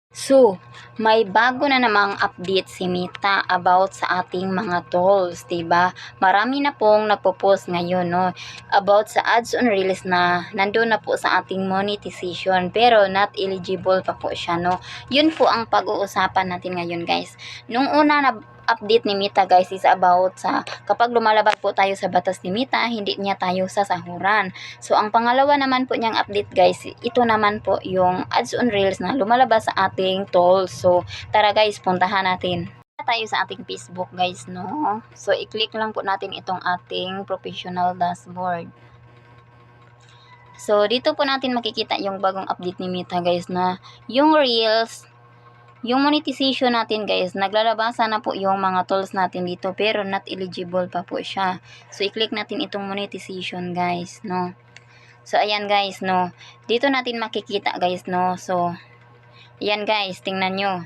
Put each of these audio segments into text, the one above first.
So, may bago na namang update si Meta about sa ating mga tools, 'di ba? Marami na pong nagpo-post ngayon, no, about sa ads on reels na nandoon na po sa ating monetization pero not eligible pa po siya, no. 'Yun po ang pag-uusapan natin ngayon, guys. Nung una na update ni Meta, guys, is about sa kapag lumalabas po tayo sa batas ni Meta, hindi niya tayo sasahuran. So, ang pangalawa naman po niyang update, guys, ito naman po yung ads on reels na lumalabas sa ating tools. So, tara guys, puntahan natin tayo sa ating Facebook, guys, no? So, i-click lang po natin itong ating professional dashboard. So, dito po natin makikita yung bagong update ni Meta, guys, na yung reels, yung monetization natin, guys, naglalabasan na po yung mga tools natin dito pero not eligible pa po siya. So, i-click natin itong monetization, guys, no? So, ayan, guys, no? Dito natin makikita, guys, no? So, ayan, guys, tingnan nyo.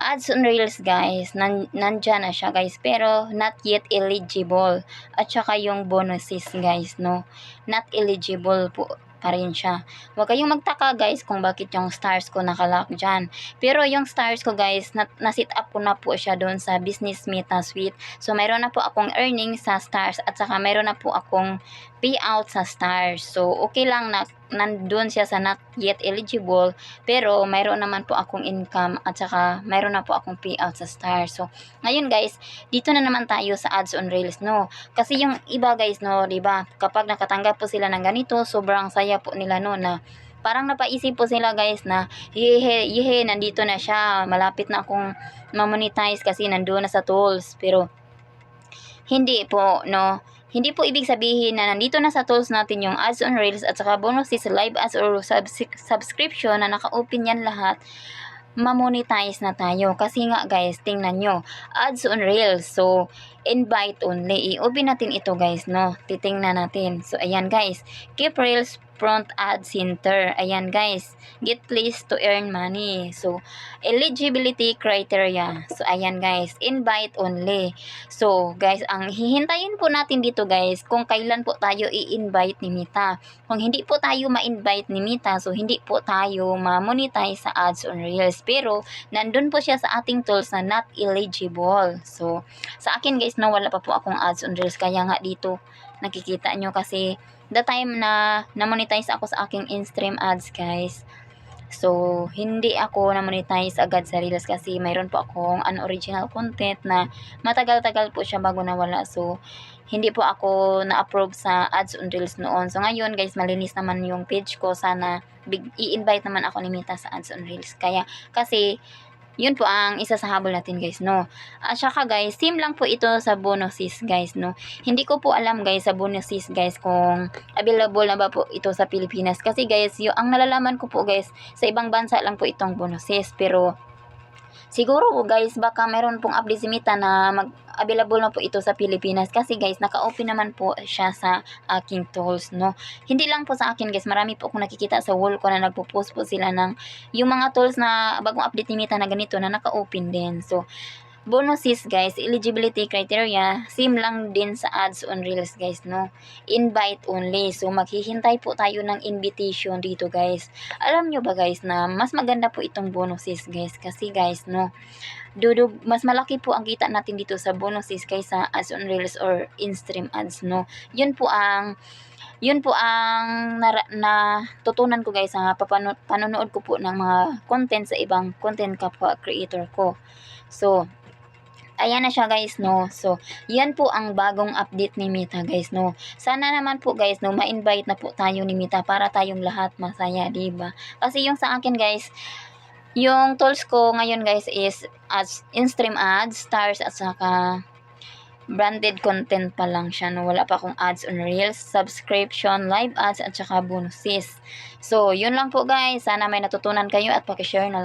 Ads on reels, guys, nandyan na siya, guys, pero not yet eligible. At saka yung bonuses, guys, no? Not eligible po pa rin siya. Huwag kayong magtaka, guys, kung bakit yung stars ko nakalock dyan. Pero yung stars ko, guys, na-set up ko na po siya doon sa Business Meta Suite. So, mayroon na po akong earnings sa stars at saka mayroon na po akong payout sa stars. So, okay lang na nandun siya sa not yet eligible, pero mayroon naman po akong income at saka mayroon na po akong payout sa stars. So, ngayon, guys, dito na naman tayo sa ads on reels, no? Kasi yung iba, guys, no, 'di ba? Kapag nakatanggap po sila ng ganito, sobrang saya po nila, no, na parang napaisip po sila, guys, na yehe, nandito na siya, malapit na akong ma-monetize kasi nandoon na sa tools. Pero hindi po, no. Hindi po ibig sabihin na nandito na sa tools natin yung ads on reels at saka bonuses, live ads or subscription na naka-open yan lahat, ma-monetize na tayo. Kasi nga, guys, tingnan nyo, ads on reels. So, invite only. I-open natin ito, guys, no? Titingnan natin. So, ayan, guys. Keep reels front ad center. Ayan, guys. Get placed to earn money. So, eligibility criteria. So, ayan, guys. Invite only. So, guys, ang hihintayin po natin dito, guys, kung kailan po tayo i-invite ni Meta. Kung hindi po tayo ma-invite ni Meta, so hindi po tayo ma-monetize sa ads on reels. Pero, nandun po siya sa ating tools na not eligible. So, sa akin, guys, no, wala pa po akong ads on reels. Kaya nga dito, nakikita nyo kasi the time na na-monetize ako sa aking in-stream ads, guys. So, hindi ako na-monetize agad sa reels kasi mayroon po akong unoriginal content na matagal-tagal po siya bago nawala. So, hindi po ako na-approve sa ads on reels noon. So, ngayon, guys, malinis naman yung page ko. Sana i-invite naman ako ni Meta sa ads on reels. Kaya, kasi yun po ang isa sa habol natin, guys, no. At saka, guys, same lang po ito sa bonuses, guys, no. Hindi ko po alam, guys, sa bonuses, guys, kung available na ba po ito sa Pilipinas. Kasi, guys, yung ang nalalaman ko po, guys, sa ibang bansa lang po itong bonuses. Pero siguro po, guys, baka meron pong update si Meta na available na po ito sa Pilipinas kasi, guys, naka-open naman po siya sa aking tools, no. Hindi lang po sa akin, guys, marami po akong nakikita sa wall ko na nagpo-post po sila ng yung mga tools na bagong update ni Meta na ganito na naka-open din. So, bonuses, guys, eligibility criteria, same lang din sa ads on reels, guys, no. Invite only. So, maghihintay po tayo ng invitation dito, guys. Alam nyo ba, guys, na mas maganda po itong bonuses, guys. Kasi, guys, no, mas malaki po ang kita natin dito sa bonuses kaysa ads on reels or in-stream ads, no. Yun po ang natutunan ko, guys, sa panonood ko po ng mga content sa ibang content kapwa creator ko. So, ayan na siya, guys, no. So, yan po ang bagong update ni Meta, guys, no. Sana naman po, guys, no, ma-invite na po tayo ni Meta para tayong lahat masaya, diba? Kasi yung sa akin, guys, yung tools ko ngayon, guys, is as in-stream ads, stars, at saka branded content pa lang siya, no. Wala pa akong ads on reels, subscription, live ads, at saka bonuses. So, yun lang po, guys. Sana may natutunan kayo at pakishare na lang.